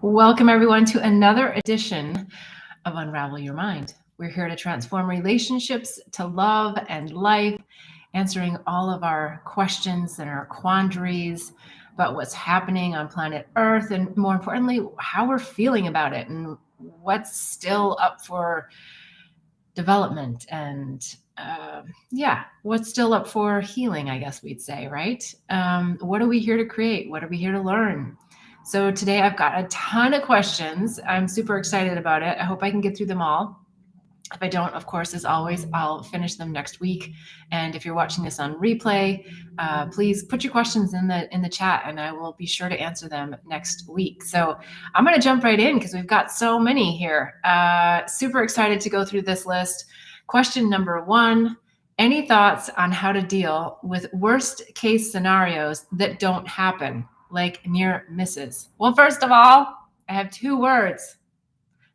Welcome, everyone, to another edition of Unravel Your Mind. We're here to transform relationships to love and life, answering all of our questions and our quandaries about what's happening on planet Earth, and more importantly, how we're feeling about it and what's still up for development and what's still up for healing, I guess we'd say, right? What are we here to create? What are we here to learn? So today I've got a ton of questions. I'm super excited about it. I hope I can get through them all. If I don't, of course, as always, I'll finish them next week. And if you're watching this on replay, please put your questions in the chat, and I will be sure to answer them next week. So I'm going to jump right in because we've got so many here. Super excited to go through this list. Question number 1. Any thoughts on how to deal with worst case scenarios that don't happen, like near misses? Well, first of all, I have 2 words.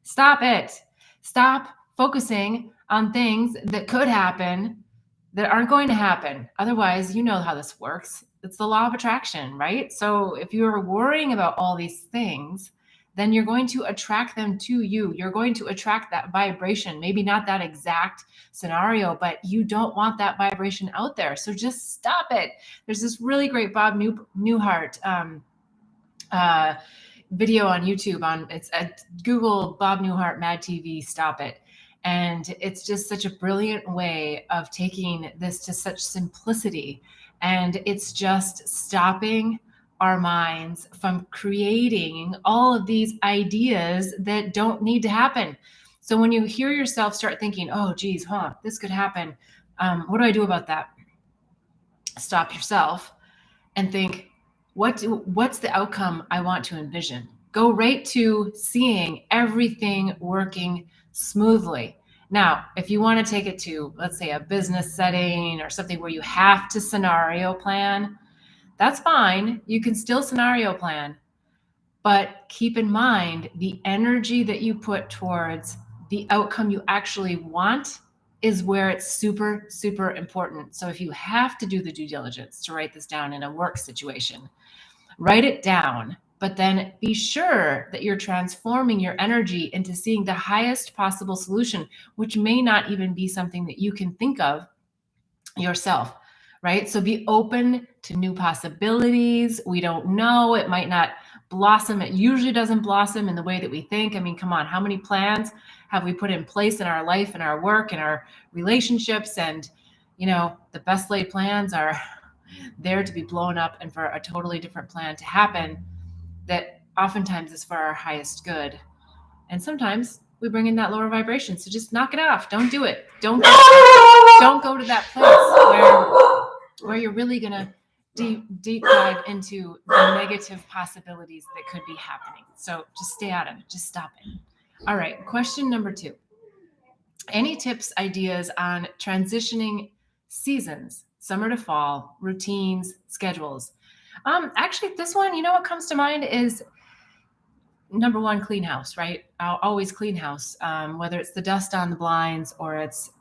Stop it. Stop focusing on things that could happen that aren't going to happen. Otherwise, you know how this works. It's the law of attraction, right? So if you're worrying about all these things, then you're going to attract them to you. You're going to attract that vibration. Maybe not that exact scenario, but you don't want that vibration out there. So just stop it. There's this really great Bob Newhart video on YouTube it's at Google Bob Newhart Mad TV Stop It. And it's just such a brilliant way of taking this to such simplicity. And it's just stopping our minds from creating all of these ideas that don't need to happen. So when you hear yourself start thinking, oh, geez, this could happen. What do I do about that? Stop yourself and think, what's the outcome I want to envision? Go right to seeing everything working smoothly. Now, if you want to take it to, let's say, a business setting or something where you have to scenario plan, that's fine. You can still scenario plan, but keep in mind the energy that you put towards the outcome you actually want is where it's super, super important. So if you have to do the due diligence to write this down in a work situation, write it down, but then be sure that you're transforming your energy into seeing the highest possible solution, which may not even be something that you can think of yourself, right? So be open to new possibilities. We don't know. It might not blossom. It usually doesn't blossom in the way that we think. I mean, come on, how many plans have we put in place in our life and our work and our relationships? And, the best laid plans are there to be blown up and for a totally different plan to happen that oftentimes is for our highest good. And sometimes we bring in that lower vibration. So just knock it off. Don't do it. Don't go to that place where you're really going to deep dive into the negative possibilities that could be happening. So just stay out of it. Just stop it. All right. Question number 2. Any tips, ideas on transitioning seasons, summer to fall, routines, schedules? Actually, this one, what comes to mind is number 1, clean house, right? I'll always clean house, whether it's the dust on the blinds or it's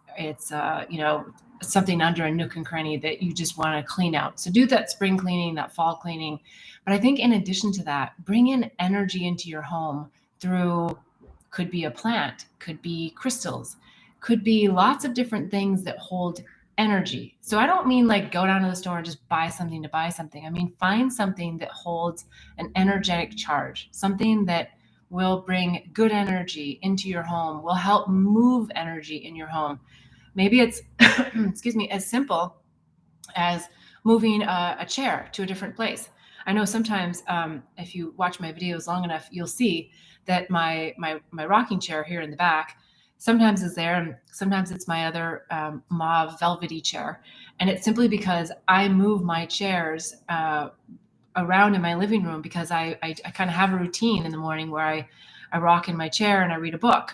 something under a nook and cranny that you just want to clean out. So do that spring cleaning, that fall cleaning. But I think in addition to that, bring in energy into your home through, could be a plant, could be crystals, could be lots of different things that hold energy. So I don't mean like go down to the store and just buy something to buy something. I mean, find something that holds an energetic charge, something that will bring good energy into your home, will help move energy in your home. Maybe it's, as simple as moving a chair to a different place. I know sometimes if you watch my videos long enough, you'll see that my rocking chair here in the back sometimes is there, and sometimes it's my other mauve velvety chair. And it's simply because I move my chairs around in my living room because I kind of have a routine in the morning where I rock in my chair and I read a book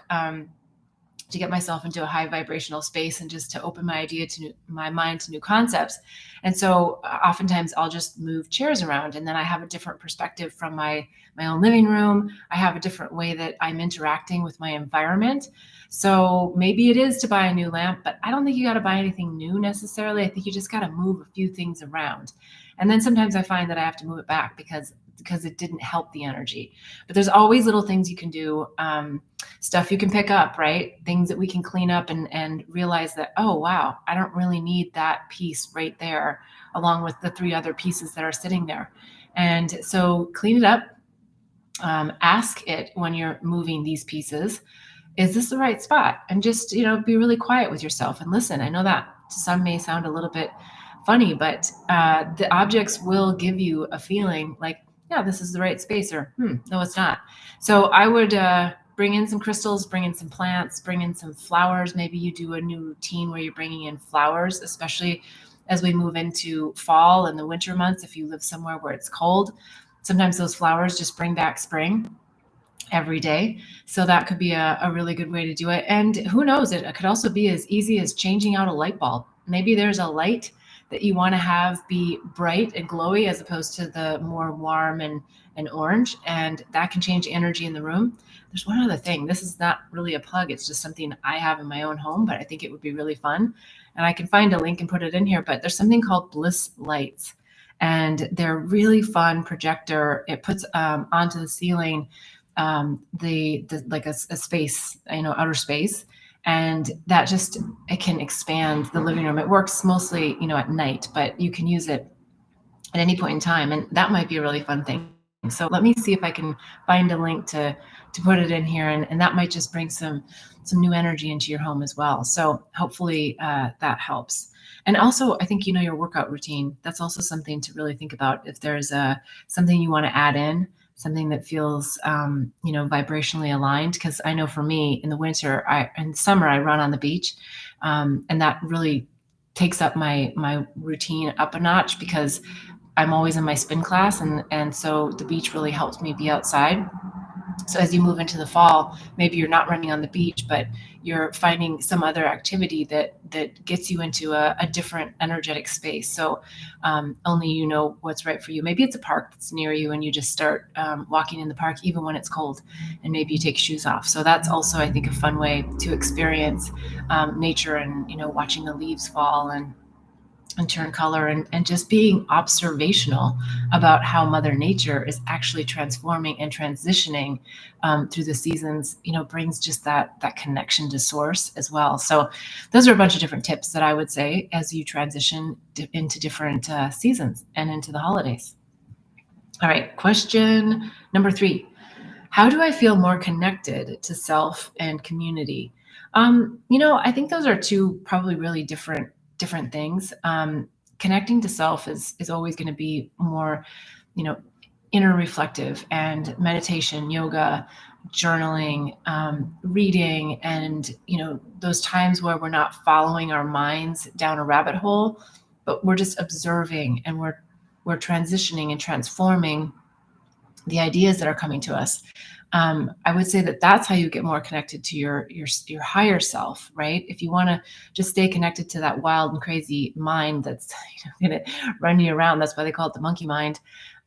to get myself into a high vibrational space and just to open my mind to new concepts. And so oftentimes I'll just move chairs around, and then I have a different perspective from my own living room. I have a different way that I'm interacting with my environment. So maybe it is to buy a new lamp, but I don't think you got to buy anything new necessarily. I think you just got to move a few things around. And then sometimes I find that I have to move it back because because it didn't help the energy. But there's always little things you can do, stuff you can pick up, right? Things that we can clean up and realize that, oh, wow, I don't really need that piece right there, along with the three other pieces that are sitting there. And so clean it up. Ask it when you're moving these pieces, is this the right spot? And just, be really quiet with yourself and listen. I know that to some may sound a little bit funny, but the objects will give you a feeling like, yeah, this is the right space, or no, it's not. So I would bring in some crystals, bring in some plants, bring in some flowers. Maybe you do a new routine where you're bringing in flowers, especially as we move into fall and the winter months. If you live somewhere where it's cold, sometimes those flowers just bring back spring every day. So that could be a really good way to do it. And who knows, it could also be as easy as changing out a light bulb. Maybe there's a light that you want to have be bright and glowy as opposed to the more warm and orange. And that can change energy in the room. There's one other thing. This is not really a plug. It's just something I have in my own home, but I think it would be really fun. And I can find a link and put it in here, but there's something called Bliss lights. And they're really fun projector. It puts onto the ceiling the like a space, outer space, and that just, it can expand the living room. It works mostly, at night, but you can use it at any point in time, and that might be a really fun thing. So let me see if I can find a link to put it in here, and that might just bring some new energy into your home as well. So hopefully that helps. And also, I think, your workout routine, that's also something to really think about. If there's something you want to add in, something that feels, vibrationally aligned. Because I know for me, in the winter, in summer, I run on the beach, and that really takes up my routine up a notch, because I'm always in my spin class, and so the beach really helps me be outside. So as you move into the fall, maybe you're not running on the beach, but you're finding some other activity that gets you into a different energetic space. So only you know what's right for you. Maybe it's a park that's near you, and you just start walking in the park even when it's cold, and maybe you take shoes off. So that's also, I think, a fun way to experience nature, and watching the leaves fall and turn color, and just being observational about how Mother Nature is actually transforming and transitioning through the seasons, brings just that connection to source as well. So those are a bunch of different tips that I would say as you transition into different seasons and into the holidays. All right, question number 3. How do I feel more connected to self and community? I think those are two probably really different things. Connecting to self is always going to be more, inner reflective, and meditation, yoga, journaling, reading, and those times where we're not following our minds down a rabbit hole, but we're just observing, and we're transitioning and transforming the ideas that are coming to us. I would say that that's how you get more connected to your higher self, right? If you want to just stay connected to that wild and crazy mind that's going to run you around, that's why they call it the monkey mind.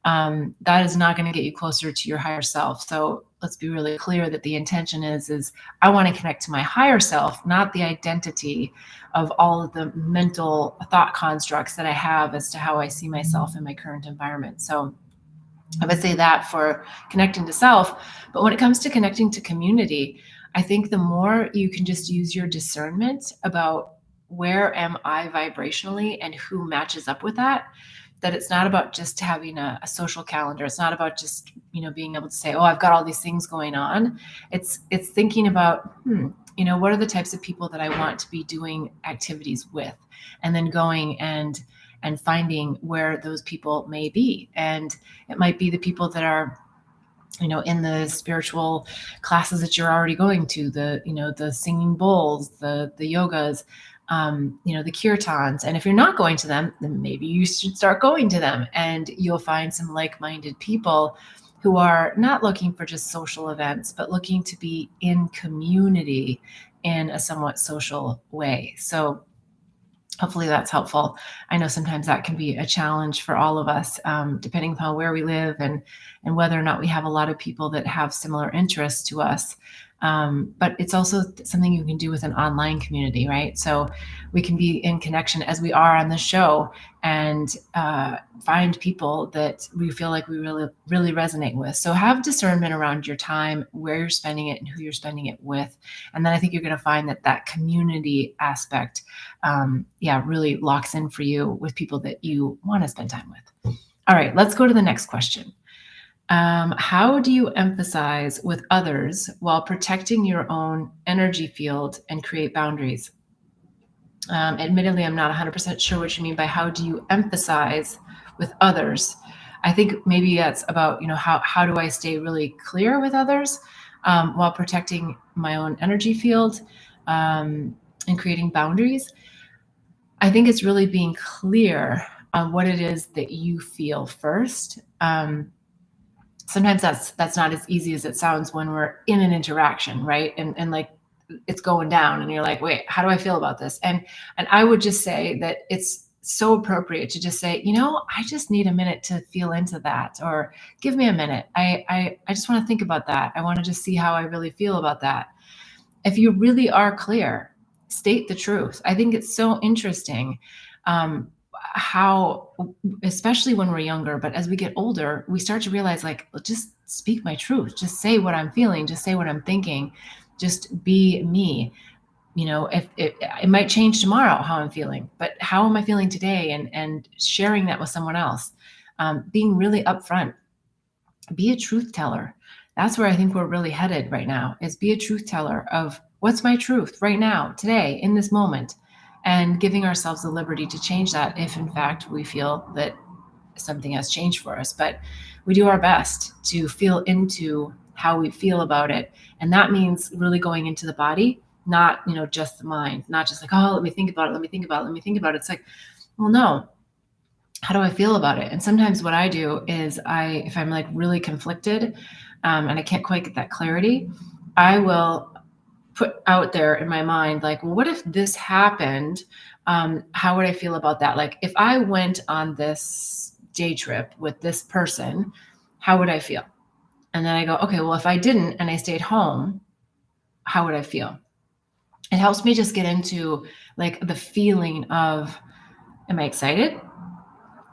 That is not going to get you closer to your higher self. So let's be really clear that the intention is I want to connect to my higher self, not the identity of all of the mental thought constructs that I have as to how I see myself in my current environment. So I would say that for connecting to self. But when it comes to connecting to community, I think the more you can just use your discernment about where am I vibrationally and who matches up with that it's not about just having a social calendar. It's not about just, being able to say, oh, I've got all these things going on. It's thinking about, what are the types of people that I want to be doing activities with, and then going and finding where those people may be. And it might be the people that are, in the spiritual classes that you're already going to, the singing bowls, the yogas, the kirtans. And if you're not going to them, then maybe you should start going to them, and you'll find some like-minded people who are not looking for just social events, but looking to be in community in a somewhat social way. So hopefully that's helpful. I know sometimes that can be a challenge for all of us, depending upon where we live and and whether or not we have a lot of people that have similar interests to us. But it's also something you can do with an online community, right? So we can be in connection as we are on the show, and find people that we feel like we really, really resonate with. So have discernment around your time, where you're spending it, and who you're spending it with. And then I think you're going to find that community aspect, really locks in for you with people that you want to spend time with. All right, let's go to the next question. How do you emphasize with others while protecting your own energy field and create boundaries? Admittedly, I'm not 100% sure what you mean by how do you emphasize with others. I think maybe that's about, how do I stay really clear with others while protecting my own energy field and creating boundaries. I think it's really being clear on what it is that you feel first. Sometimes that's not as easy as it sounds when we're in an interaction, right? And like it's going down and you're like, wait, how do I feel about this? And I would just say that it's so appropriate to just say, I just need a minute to feel into that, or give me a minute. I just want to think about that. I want to just see how I really feel about that. If you really are clear, state the truth. I think it's so interesting how, especially when we're younger, but as we get older, we start to realize, like, just speak my truth. Just say what I'm feeling. Just say what I'm thinking. Just be me. If it might change tomorrow how I'm feeling, but how am I feeling today? And sharing that with someone else, being really upfront, be a truth teller. That's where I think we're really headed right now, is be a truth teller of what's my truth right now, today, in this moment, and giving ourselves the liberty to change that if in fact we feel that something has changed for us. But we do our best to feel into how we feel about it. And that means really going into the body, not, just the mind, not just like, oh, let me think about it. Let me think about it. Let me think about it. It's like, well, no, how do I feel about it? And sometimes what I do is if I'm like really conflicted and I can't quite get that clarity, I will put out there in my mind, like, well, what if this happened? How would I feel about that? Like if I went on this day trip with this person, how would I feel? And then I go, okay, well, if I didn't and I stayed home, how would I feel? It helps me just get into like the feeling of, am I excited?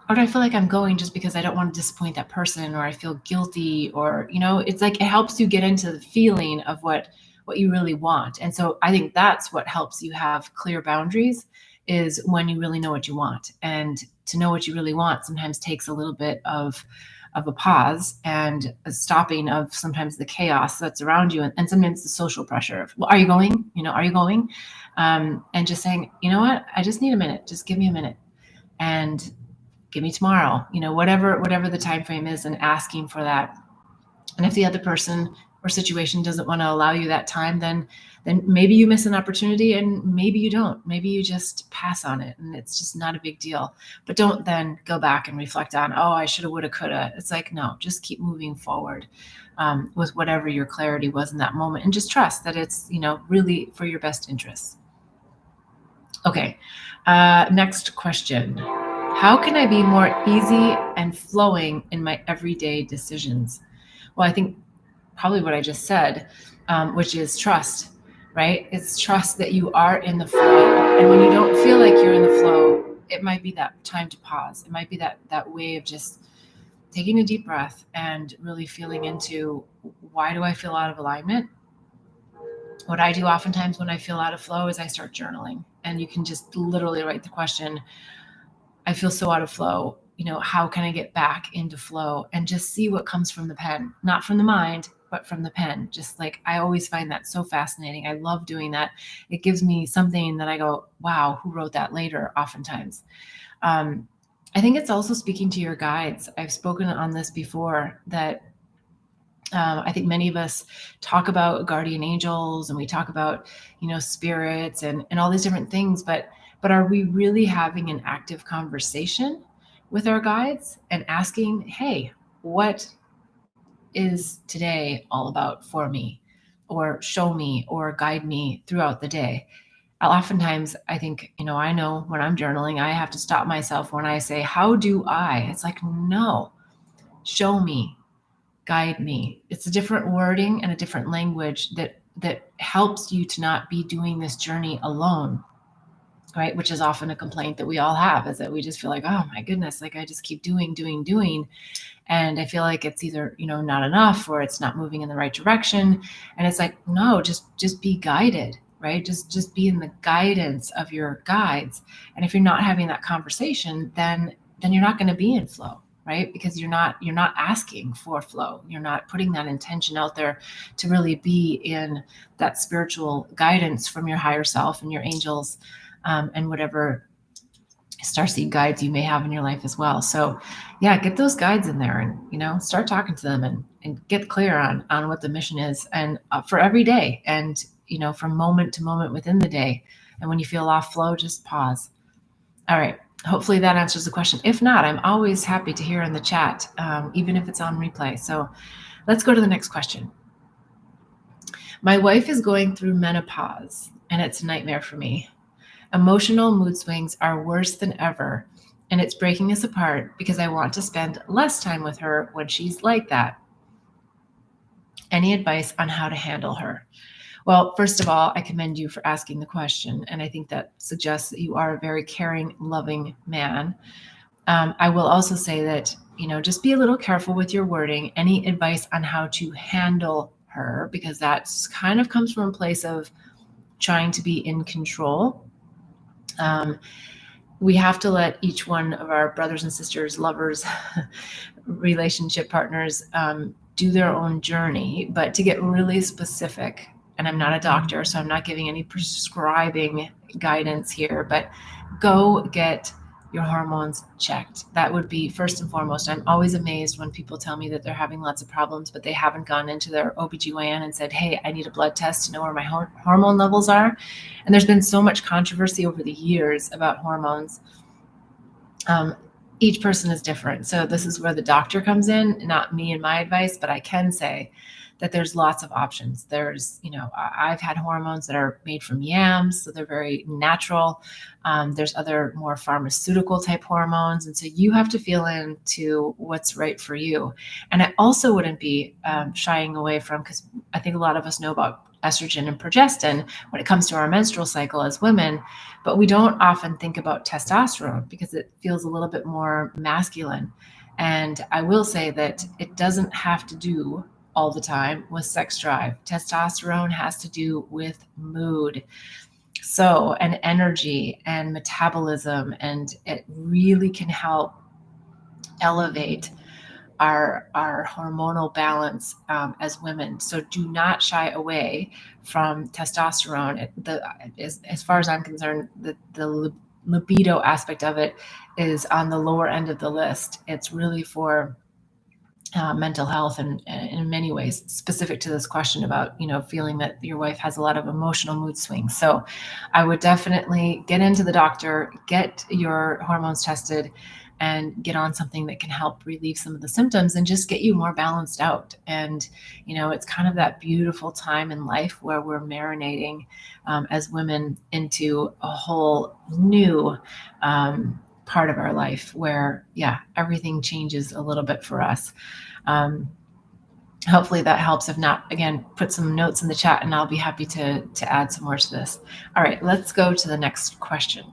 Or do I feel like I'm going just because I don't want to disappoint that person, or I feel guilty, or, it's like, it helps you get into the feeling of what you really want. And so I think that's what helps you have clear boundaries, is when you really know what you want. And to know what you really want sometimes takes a little bit of a pause and a stopping of sometimes the chaos that's around you. And sometimes the social pressure of, well, are you going? Are you going? And just saying, you know what? I just need a minute. Just give me a minute. And give me tomorrow, whatever the time frame is, and asking for that. And if the other person or situation doesn't want to allow you that time, then maybe you miss an opportunity, and maybe you don't. Maybe you just pass on it and it's just not a big deal. But don't then go back and reflect on, oh, I shoulda, woulda, coulda. It's like, no, just keep moving forward with whatever your clarity was in that moment, and just trust that it's, really for your best interests. Okay, next question. How can I be more easy and flowing in my everyday decisions? Well, I think probably what I just said, which is trust, right? It's trust that you are in the flow. And when you don't feel like you're in the flow, it might be that time to pause. It might be that way of just taking a deep breath and really feeling into, why do I feel out of alignment? What I do oftentimes when I feel out of flow is I start journaling. And you can just literally write the question, I feel so out of flow. How can I get back into flow? And just see what comes from the pen, not from the mind, but from the pen. Just like, I always find that so fascinating. I love doing that. It gives me something that I go, wow, who wrote that later, oftentimes. I think it's also speaking to your guides. I've spoken on this before, that I think many of us talk about guardian angels, and we talk about, spirits and all these different things, but are we really having an active conversation with our guides and asking, hey, what is today all about for me, or show me, or guide me throughout the day? Oftentimes, I think, I know when I'm journaling, I have to stop myself when I say, how do I? It's like, no, show me. guide me. It's a different wording and a different language that helps you to not be doing this journey alone, right? Which is often a complaint that we all have, is that we just feel like, oh my goodness, like I just keep doing. And I feel like it's either, not enough, or it's not moving in the right direction. And it's like, no, just be guided, right? Just be in the guidance of your guides. And if you're not having that conversation, then you're not going to be in flow, right? Because you're not asking for flow. You're not putting that intention out there to really be in that spiritual guidance from your higher self and your angels, and whatever starseed guides you may have in your life as well. So yeah, get those guides in there and, start talking to them and get clear on what the mission is, and for every day, and, from moment to moment within the day. And when you feel off flow, just pause. All right. Hopefully that answers the question. If not, I'm always happy to hear in the chat, even if it's on replay. So let's go to the next question. My wife is going through menopause, and it's a nightmare for me. Emotional mood swings are worse than ever, and it's breaking us apart because I want to spend less time with her when she's like that. Any advice on how to handle her? Well, first of all, I commend you for asking the question, and I think that suggests that you are a very caring, loving man. I will also say that, just be a little careful with your wording. Any advice on how to handle her, because that kind of comes from a place of trying to be in control. We have to let each one of our brothers and sisters, lovers, relationship partners, do their own journey. But to get really specific, and I'm not a doctor, so I'm not giving any prescribing guidance here, but go get your hormones checked. That would be first and foremost. I'm always amazed when people tell me that they're having lots of problems, but they haven't gone into their OBGYN and said, hey, I need a blood test to know where my hormone levels are. And there's been so much controversy over the years about hormones. Each person is different. So this is where the doctor comes in, not me and my advice, but I can say that there's lots of options. There's, I've had hormones that are made from yams, so they're very natural. There's other more pharmaceutical type hormones. And so you have to feel into what's right for you. And I also wouldn't be shying away from, because I think a lot of us know about estrogen and progestin when it comes to our menstrual cycle as women, but we don't often think about testosterone because it feels a little bit more masculine. And I will say that it doesn't have to do all the time with sex drive. Testosterone has to do with mood, so, and energy and metabolism, and it really can help elevate our hormonal balance as women. So do not shy away from testosterone. As far as I'm concerned, the libido aspect of it is on the lower end of the list. It's really for mental health, and in many ways specific to this question about, feeling that your wife has a lot of emotional mood swings. So I would definitely get into the doctor, get your hormones tested, and get on something that can help relieve some of the symptoms and just get you more balanced out. And, it's kind of that beautiful time in life where we're marinating as women into a whole new part of our life where, everything changes a little bit for us. Hopefully that helps. If not, again, put some notes in the chat and I'll be happy to add some more to this. All right, let's go to the next question.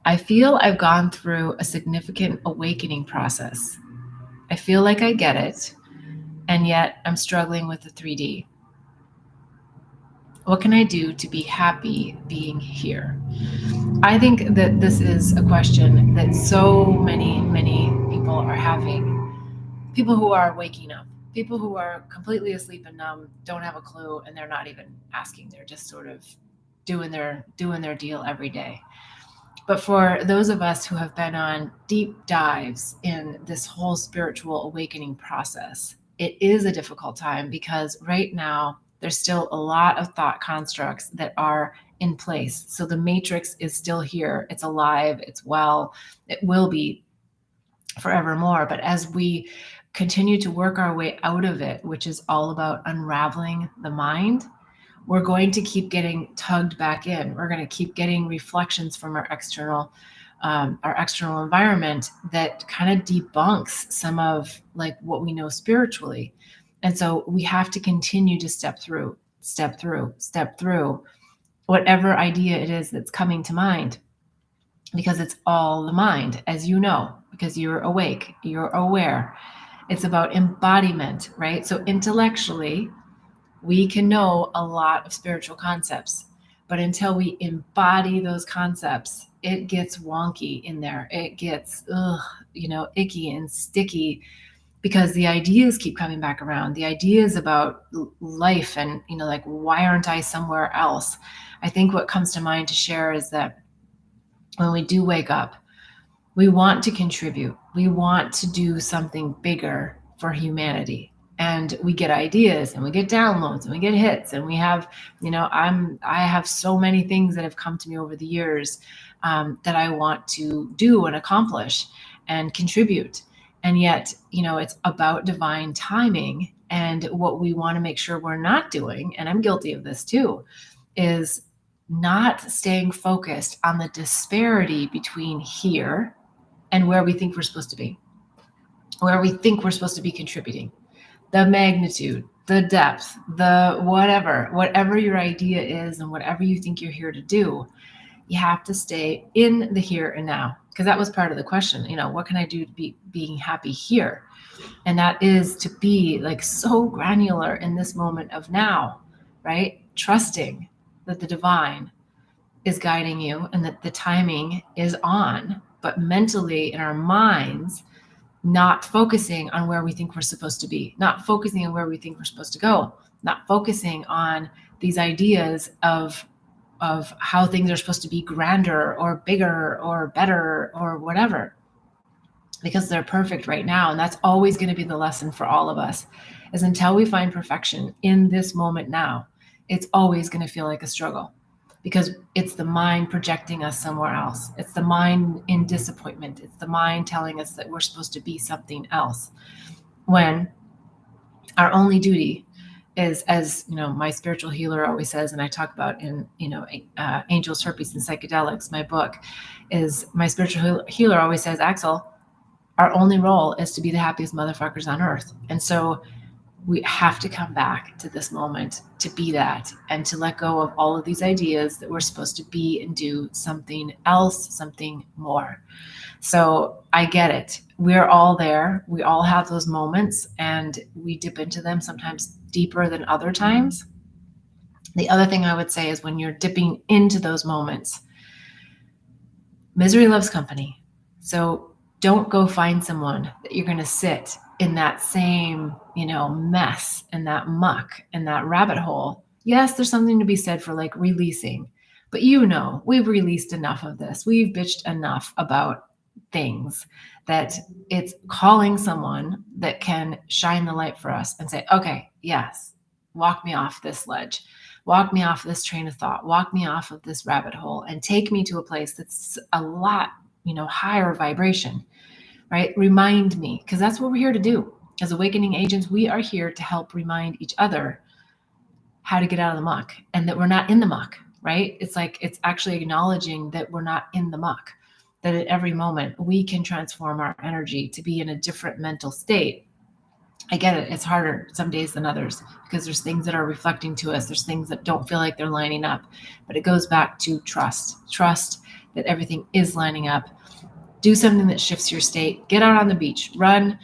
I feel I've gone through a significant awakening process. I feel like I get it, and yet I'm struggling with the 3D. What can I do to be happy being here? I think that this is a question that so many people are having. People who are waking up, people who are completely asleep and numb, don't have a clue, and they're not even asking. They're just sort of doing their deal every day. But for those of us who have been on deep dives in this whole spiritual awakening process, it is a difficult time because right now there's still a lot of thought constructs that are in place. So the matrix is still here. It's alive. It's well. It will be forevermore. But as we continue to work our way out of it, which is all about unraveling the mind, we're going to keep getting tugged back in. We're going to keep getting reflections from our external our external environment that kind of debunks some of like what we know spiritually. And so we have to continue to step through whatever idea it is that's coming to mind, because it's all the mind, as you know, because you're awake, you're aware. It's about embodiment, right? So intellectually, we can know a lot of spiritual concepts, but until we embody those concepts, it gets wonky in there. It gets, icky and sticky, because the ideas keep coming back around. The ideas about life and, like, why aren't I somewhere else? I think what comes to mind to share is that when we do wake up, we want to contribute. We want to do something bigger for humanity. And we get ideas and we get downloads and we get hits, and we have, I have so many things that have come to me over the years that I want to do and accomplish and contribute. And yet, it's about divine timing. And what we want to make sure we're not doing, and I'm guilty of this too, is not staying focused on the disparity between here and where we think we're supposed to be, where we think we're supposed to be contributing, the magnitude, the depth, the whatever your idea is and whatever you think you're here to do. You have to stay in the here and now, because that was part of the question. What can I do to be being happy here? And that is to be like so granular in this moment of now, right? Trusting that the divine is guiding you and that the timing is on, but mentally in our minds, not focusing on where we think we're supposed to be, not focusing on where we think we're supposed to go, not focusing on these ideas of how things are supposed to be grander or bigger or better or whatever, because they're perfect right now. And that's always going to be the lesson for all of us, is until we find perfection in this moment now, it's always going to feel like a struggle, because it's the mind projecting us somewhere else. It's the mind in disappointment. It's the mind telling us that we're supposed to be something else, when our only duty is, as my spiritual healer always says, and I talk about in Angels, Herpes, and Psychedelics, my book, is my spiritual healer always says, Axel, our only role is to be the happiest motherfuckers on earth. And so we have to come back to this moment to be that, and to let go of all of these ideas that we're supposed to be and do something else, something more. So I get it. We're all there. We all have those moments, and we dip into them sometimes deeper than other times. The other thing I would say is, when you're dipping into those moments, misery loves company. So don't go find someone that you're going to sit in that same, mess and that muck and that rabbit hole. Yes, there's something to be said for like releasing, but we've released enough of this. We've bitched enough about things that it's calling someone that can shine the light for us and say, okay, yes, walk me off this ledge, walk me off this train of thought, walk me off of this rabbit hole, and take me to a place that's a lot, higher vibration, right? Remind me, because that's what we're here to do. As awakening agents, we are here to help remind each other how to get out of the muck, and that we're not in the muck, right? It's like, it's actually acknowledging that we're not in the muck, that at every moment we can transform our energy to be in a different mental state. I get it. It's harder some days than others, because there's things that are reflecting to us. There's things that don't feel like they're lining up, but it goes back to trust that everything is lining up. Do something that shifts your state. Get out on the beach, run,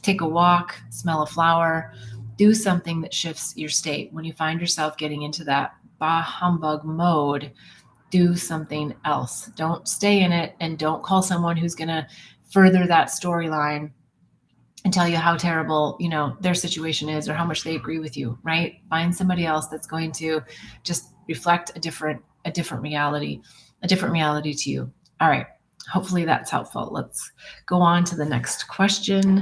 take a walk, smell a flower, do something that shifts your state. When you find yourself getting into that bah humbug mode, do something else. Don't stay in it, and don't call someone who's going to further that storyline and tell you how terrible, their situation is, or how much they agree with you, right? Find somebody else that's going to just reflect a different reality to you. All right. Hopefully that's helpful. Let's go on to the next question.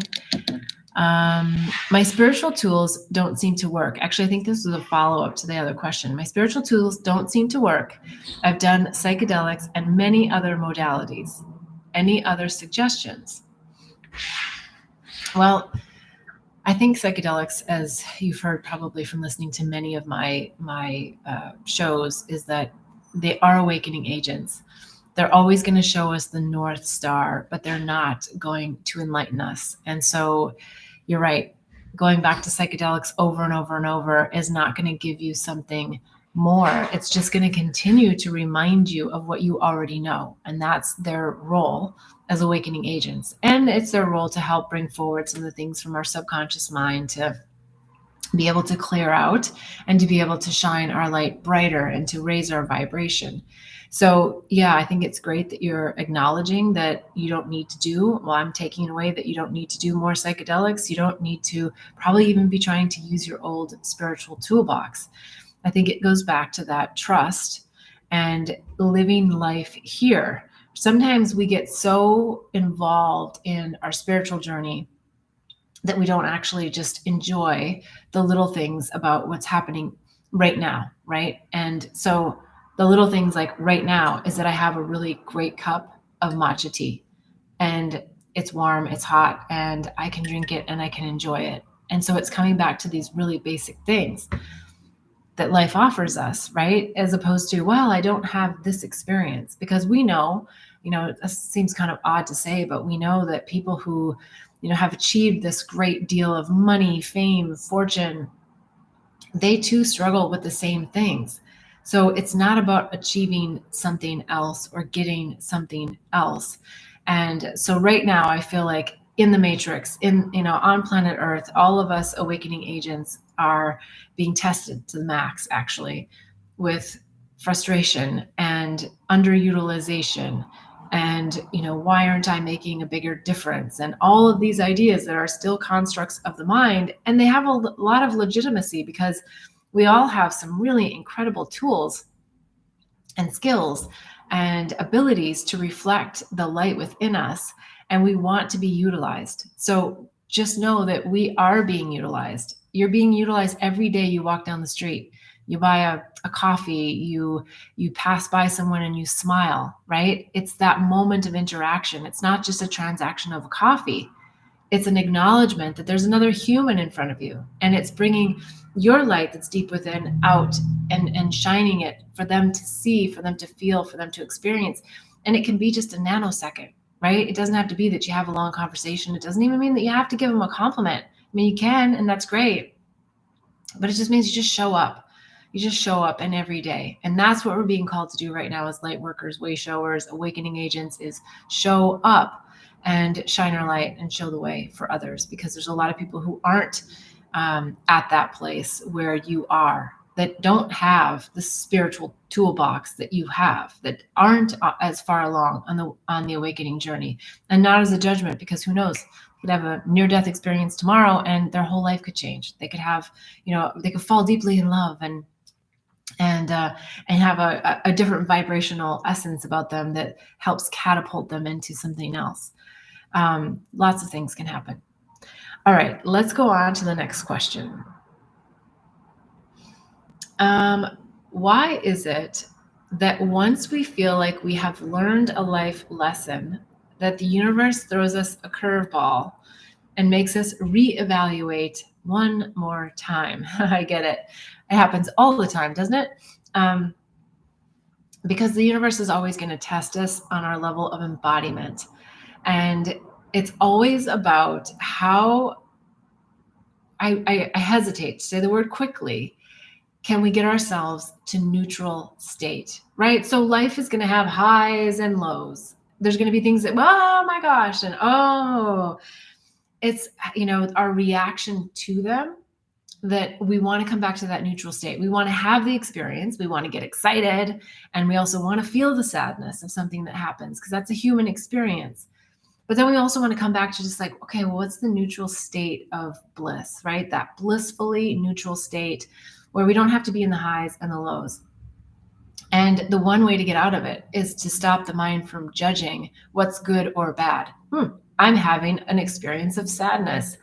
My spiritual tools don't seem to work. Actually, I think this is a follow-up to the other question. My spiritual tools don't seem to work. I've done psychedelics and many other modalities. Any other suggestions? Well, I think psychedelics, as you've heard probably from listening to many of my shows, is that they are awakening agents. They're always going to show us the North Star, but they're not going to enlighten us. And so you're right. Going back to psychedelics over and over and over is not going to give you something more. It's just going to continue to remind you of what you already know. And that's their role as awakening agents. And it's their role to help bring forward some of the things from our subconscious mind to be able to clear out and to be able to shine our light brighter and to raise our vibration. So yeah, I think it's great that you're acknowledging that you don't need to do, well, I'm taking away that you don't need to do more psychedelics. You don't need to probably even be trying to use your old spiritual toolbox. I think it goes back to that trust and living life here. Sometimes we get so involved in our spiritual journey that we don't actually just enjoy the little things about what's happening right now, right? And so the little things like right now is that I have a really great cup of matcha tea, and it's warm, it's hot, and I can drink it and I can enjoy it. And so it's coming back to these really basic things that life offers us, right? As opposed to, well, I don't have this experience, because we know, it seems kind of odd to say, but we know that people who, have achieved this great deal of money, fame, fortune, they too struggle with the same things. So it's not about achieving something else or getting something else. And so right now I feel like in the matrix, on planet Earth, all of us awakening agents are being tested to the max, actually, with frustration and underutilization and why aren't I making a bigger difference, and all of these ideas that are still constructs of the mind. And they have a lot of legitimacy, because we all have some really incredible tools and skills and abilities to reflect the light within us, and we want to be utilized. So just know that we are being utilized. You're being utilized every day you walk down the street. You buy a coffee, you pass by someone and you smile, right? It's that moment of interaction. It's not just a transaction of a coffee. It's an acknowledgement that there's another human in front of you, and it's bringing your light that's deep within out and shining it for them to see, for them to feel, for them to experience. And it can be just a nanosecond, right? It doesn't have to be that you have a long conversation. It doesn't even mean that you have to give them a compliment. I mean, you can, and that's great, but it just means you just show up. You just show up in every day. And that's what we're being called to do right now as light workers, way showers, awakening agents, is show up and shine our light and show the way for others, because there's a lot of people who aren't at that place where you are, that don't have the spiritual toolbox that you have, that aren't as far along on the awakening journey. And not as a judgment, because who knows, could have a near-death experience tomorrow and their whole life could change. They could have, they could fall deeply in love and have a different vibrational essence about them that helps catapult them into something else. Lots of things can happen. All right, let's go on to the next question. Why is it that once we feel like we have learned a life lesson, that the universe throws us a curveball and makes us reevaluate one more time? I get it. It happens all the time, doesn't it? Because the universe is always going to test us on our level of embodiment. And it's always about how, I hesitate to say the word quickly, can we get ourselves to neutral state, right? So life is going to have highs and lows. There's going to be things that, oh my gosh, and oh, it's, our reaction to them, that we want to come back to that neutral state. We want to have the experience. We want to get excited. And we also want to feel the sadness of something that happens, because that's a human experience. But then we also want to come back to just like, okay, well, what's the neutral state of bliss, right? That blissfully neutral state where we don't have to be in the highs and the lows. And the one way to get out of it is to stop the mind from judging what's good or bad. I'm having an experience of sadness.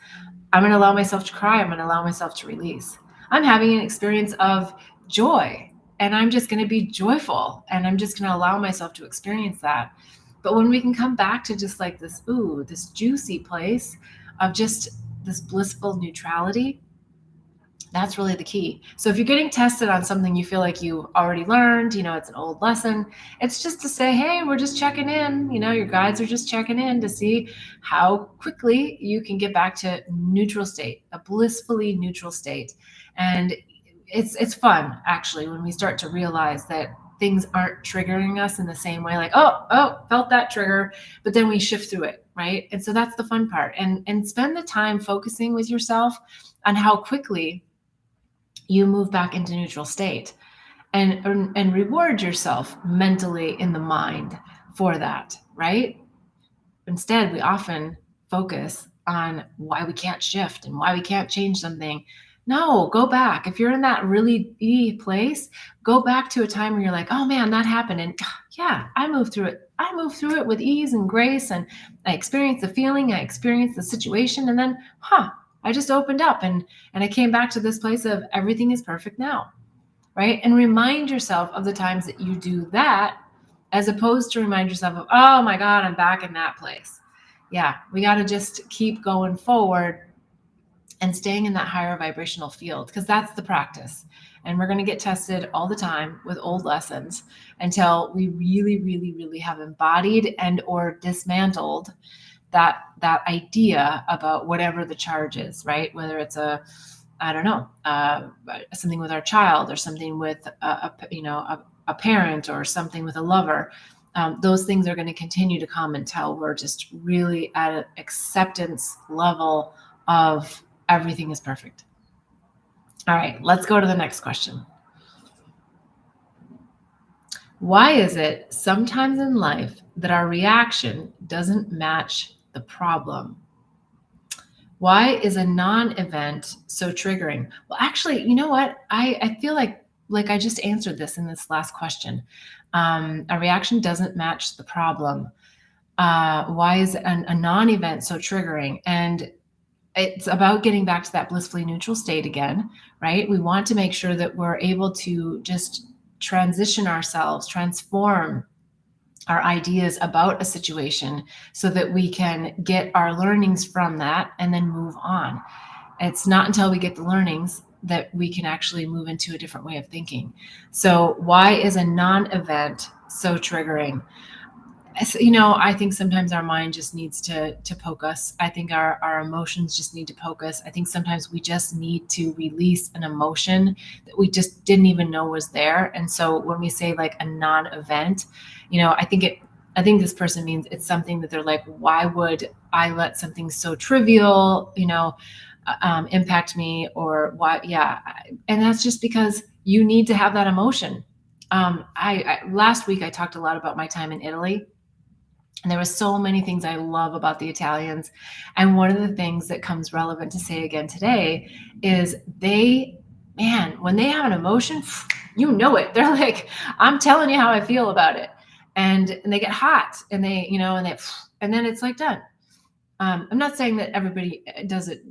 I'm going to allow myself to cry. I'm going to allow myself to release. I'm having an experience of joy, and I'm just going to be joyful, and I'm just going to allow myself to experience that. But when we can come back to just like this, this juicy place of just this blissful neutrality, That's really the key. So if you're getting tested on something you feel like you already learned, it's an old lesson, it's just to say, hey, we're just checking in. Your guides are just checking in to see how quickly you can get back to neutral state, a blissfully neutral state. And it's fun, actually, when we start to realize that things aren't triggering us in the same way, like, oh, felt that trigger, but then we shift through it, right? And so that's the fun part. And spend the time focusing with yourself on how quickly you move back into neutral state, and reward yourself mentally in the mind for that, right? Instead, we often focus on why we can't shift and why we can't change something. No, go back. If you're in that really place, go back to a time where you're like, oh man, that happened. And yeah, I moved through it. I moved through it with ease and grace. And I experienced the feeling, I experienced the situation. And then, I just opened up, and I came back to this place of everything is perfect now, right? And remind yourself of the times that you do that, as opposed to remind yourself of, oh my God, I'm back in that place. Yeah, we got to just keep going forward and staying in that higher vibrational field, because that's the practice. And we're going to get tested all the time with old lessons until we really, really, really have embodied and or dismantled that idea about whatever the charge is, right? Whether it's I don't know, something with our child, or something with a parent, or something with a lover. Those things are going to continue to come until we're just really at an acceptance level of everything is perfect. All right, let's go to the next question. Why is it sometimes in life that our reaction doesn't match the problem? Why is a non-event so triggering? Well, actually, you know what? I feel like I just answered this in this last question. A reaction doesn't match the problem. Why is a non-event so triggering? And it's about getting back to that blissfully neutral state again, right? We want to make sure that we're able to just transition ourselves, transform our ideas about a situation, so that we can get our learnings from that and then move on. It's not until we get the learnings that we can actually move into a different way of thinking. So why is a non-event so triggering? I think sometimes our mind just needs to poke us. I think our emotions just need to poke us. I think sometimes we just need to release an emotion that we just didn't even know was there. And so when we say like a non-event, I think this person means it's something that they're like, why would I let something so trivial, impact me? Or why? Yeah. And that's just because you need to have that emotion. I last week I talked a lot about my time in Italy. And there were so many things I love about the Italians. And one of the things that comes relevant to say again today is when they have an emotion, you know it. They're like, I'm telling you how I feel about it. And they get hot, and and then it's like done. I'm not saying that everybody does it,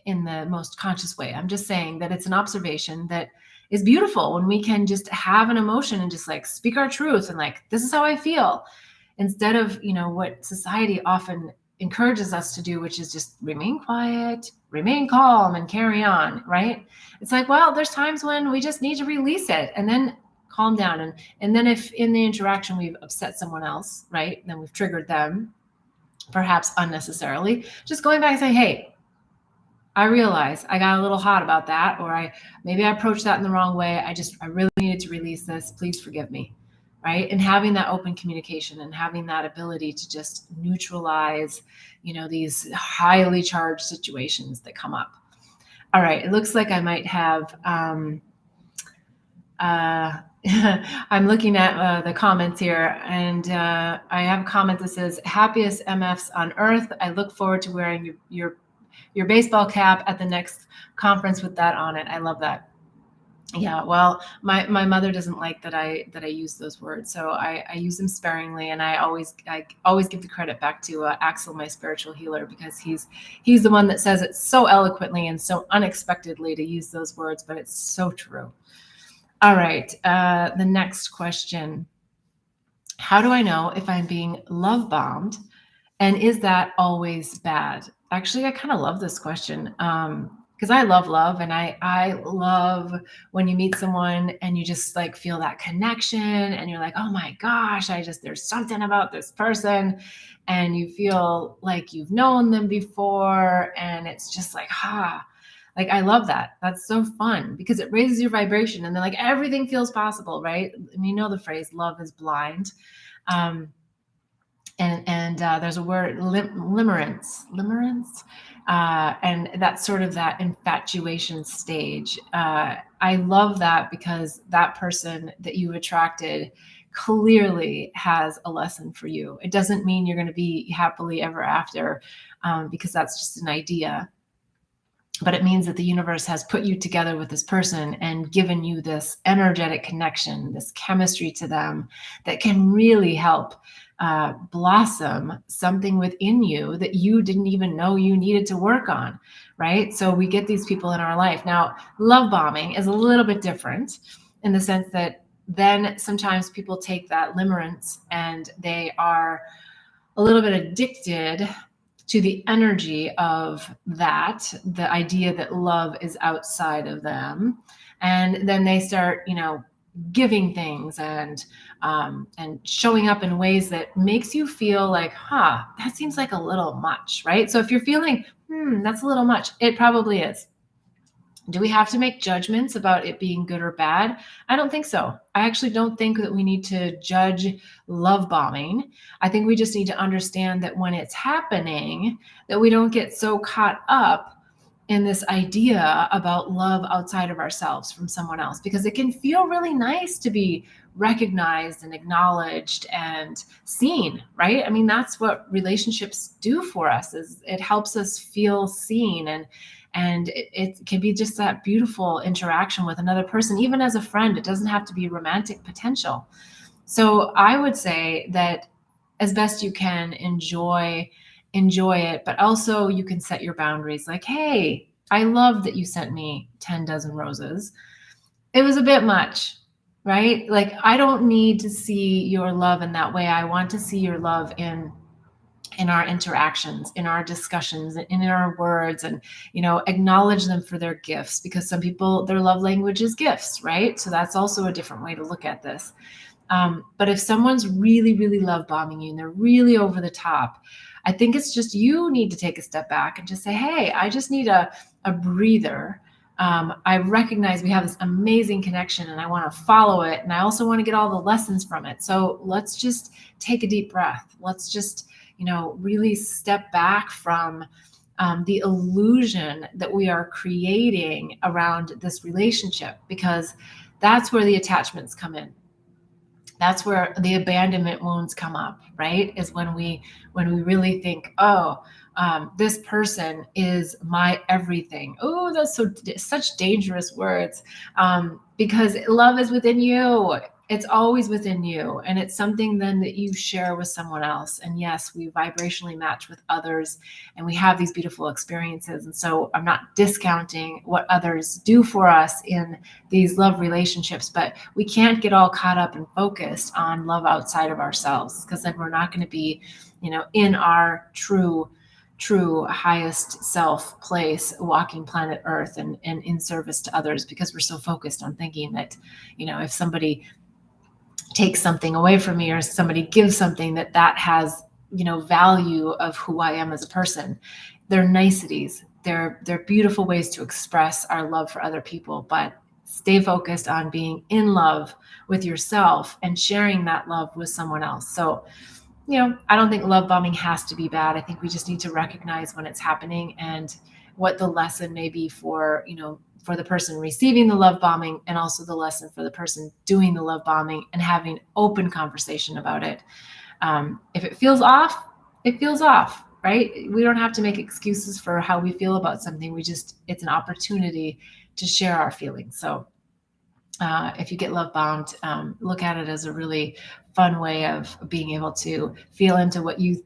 in the most conscious way. I'm just saying that it's an observation that is beautiful when we can just have an emotion and just like speak our truth and like, this is how I feel, instead of what society often encourages us to do, which is just remain quiet, remain calm, and carry on, right? It's like, well, there's times when we just need to release it and then calm down. And then if in the interaction we've upset someone else, right, then we've triggered them, perhaps unnecessarily, just going back and saying, hey, I realize I got a little hot about that, or maybe I approached that in the wrong way. I really needed to release this. Please forgive me. Right. And having that open communication and having that ability to just neutralize, these highly charged situations that come up. All right. It looks like I might have, I'm looking at the comments here, and I have a comment that says, happiest MFs on earth. I look forward to wearing your baseball cap at the next conference with that on it. I love that. Yeah, well, my mother doesn't like that I use those words, so I use them sparingly, and I always give the credit back to Axel, my spiritual healer, because he's the one that says it so eloquently and so unexpectedly to use those words, but it's so true. All right, the next question: how do I know if I'm being love bombed, and is that always bad? Actually, I kind of love this question, because I love love, and I love when you meet someone and you just like feel that connection and you're like, oh my gosh, there's something about this person, and you feel like you've known them before, and it's just like, like, I love that. That's so fun because it raises your vibration, and then like everything feels possible, right? And you know the phrase, love is blind. And there's a word, limerence, and that's sort of that infatuation stage. I love that because that person that you attracted clearly has a lesson for you. It doesn't mean you're going to be happily ever after, because that's just an idea. But it means that the universe has put you together with this person and given you this energetic connection, this chemistry to them that can really help blossom something within you that you didn't even know you needed to work on, right? So we get these people in our life. Now, love bombing is a little bit different in the sense that then sometimes people take that limerence and they are a little bit addicted to the energy of that, the idea that love is outside of them. And then they start, giving things and showing up in ways that makes you feel like, that seems like a little much, right? So if you're feeling, that's a little much, it probably is. Do we have to make judgments about it being good or bad? I don't think so. I actually don't think that we need to judge love bombing. I think we just need to understand that when it's happening, that we don't get so caught up in this idea about love outside of ourselves from someone else, because it can feel really nice to be recognized and acknowledged and seen, right? I mean, that's what relationships do for us, is it helps us feel seen, and it can be just that beautiful interaction with another person, even as a friend. It doesn't have to be romantic potential. So I would say that as best you can, enjoy it, but also you can set your boundaries. Like, hey, I love that you sent me 10 dozen roses. It was a bit much, right? Like, I don't need to see your love in that way. I want to see your love in our interactions, in our discussions, in our words, and acknowledge them for their gifts, because some people, their love language is gifts, right? So that's also a different way to look at this. But if someone's really, really love bombing you and they're really over the top, I think it's just, you need to take a step back and just say, hey, I just need a breather. I recognize we have this amazing connection and I want to follow it. And I also want to get all the lessons from it. So let's just take a deep breath. Let's just, really step back from the illusion that we are creating around this relationship, because that's where the attachments come in. That's where the abandonment wounds come up, right? Is when we really think, this person is my everything. Oh, that's such dangerous words, because love is within you. It's always within you, and it's something then that you share with someone else. And yes, we vibrationally match with others, and we have these beautiful experiences. And so I'm not discounting what others do for us in these love relationships, but we can't get all caught up and focused on love outside of ourselves, because then we're not going to be, in our true highest self place, walking planet Earth and in service to others, because we're so focused on thinking that, if somebody takes something away from me or somebody gives something, that has, value of who I am as a person. They're niceties. They're beautiful ways to express our love for other people, but stay focused on being in love with yourself and sharing that love with someone else. So, I don't think love bombing has to be bad. I think we just need to recognize when it's happening and what the lesson may be for, for the person receiving the love bombing, and also the lesson for the person doing the love bombing, and having open conversation about it. If it feels off, it feels off, right? We don't have to make excuses for how we feel about something. It's an opportunity to share our feelings. So if you get love bombed, look at it as a really fun way of being able to feel into what you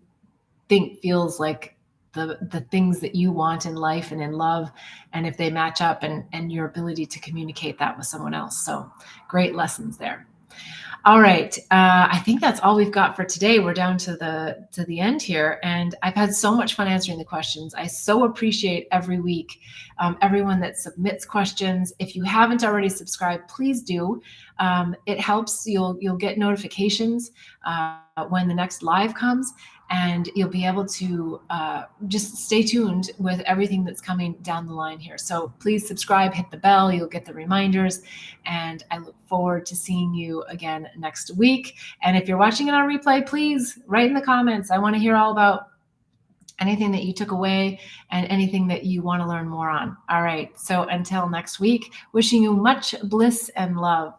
think feels like the things that you want in life and in love, and if they match up, and your ability to communicate that with someone else. So great lessons there. All right. I think that's all we've got for today. We're down to the end here, and I've had so much fun answering the questions. I so appreciate every week everyone that submits questions. If you haven't already subscribed, please do. It helps. You'll get notifications when the next live comes, and you'll be able to just stay tuned with everything that's coming down the line here. So please subscribe, hit the bell. You'll get the reminders. And I look forward to seeing you again next week. And if you're watching it on replay, please write in the comments. I want to hear all about anything that you took away and anything that you want to learn more on. All right. So until next week, wishing you much bliss and love.